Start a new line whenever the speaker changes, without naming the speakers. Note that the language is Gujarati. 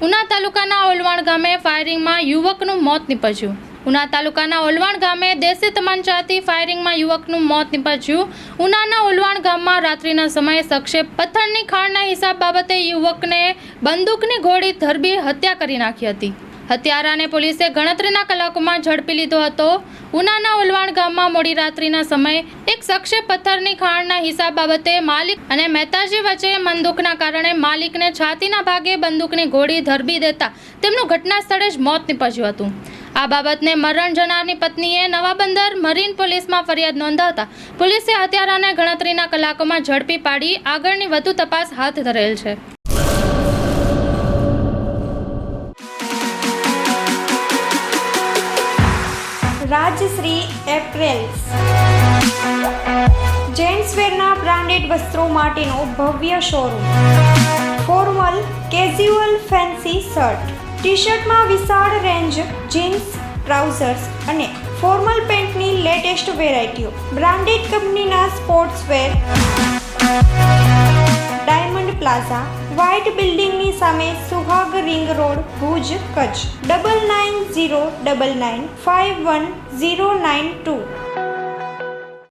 ઉના તાલુકાના ઓલવાણ ગામે ફાયરિંગમાં યુવકનું મોત નીપજ્યું। ઉના તાલુકાના ઓલવાણ ગામે દેશી તમંચાથી ફાયરિંગમાં યુવકનું મોત નીપજ્યું। ઉનાના ઓલવાણ ગામમાં રાત્રિના સમયે શખ્સે પથ્થરની ખાણના હિસાબ બાબતે યુવકને બંદૂકની ગોળી ધરબી હત્યા કરી નાખી હતી। હત્યારાને પોલીસે ગણતરીના કલાકોમાં ઝડપી લીધો હતો। ઉનાના ઓલવાણ ગામમાં મોડી રાત્રિના સમયે એક શખ્સે પથ્થરની ખાણના હિસાબ બાબતે માલિક અને મહેતાજી વચ્ચે મનદુખના કારણે માલિકને છાતીના ભાગે બંદૂકની ગોળી ધરબી દેતા તેમનું ઘટના સ્થળે જ મોત નીપજ્યું હતું। આ બાબતને મરણ જનારની પત્નીએ નવાબંદર મરીન પોલીસમાં ફરિયાદ નોંધાવતા પોલીસે હત્યારાને ગણતરીના કલાકોમાં ઝડપી પાડી આગળની વધુ તપાસ હાથ ધરેલ છે।
રાજશ્રી એપ્રેલ્સ જેન્ટ્સવેરના બ્રાન્ડેડ વસ્ત્રો માટેનો ભવ્ય showroom. Formal, casual, fancy shirt, T શર્ટમાં વિશાળ રેન્જ, જીન્સ, ટ્રાઉઝર્સ અને ફોર્મલ પેન્ટની લેટેસ્ટ વેરાયટીઓ। બ્રાન્ડેડ કંપનીના સ્પોર્ટ્સવેર। ડાયમંડ પ્લાઝા, વ્હાઇટ બિલ્ડિંગની સામે, સુહાગ રિંગ રોડ, ભુજ, કચ્છ। 9909951092।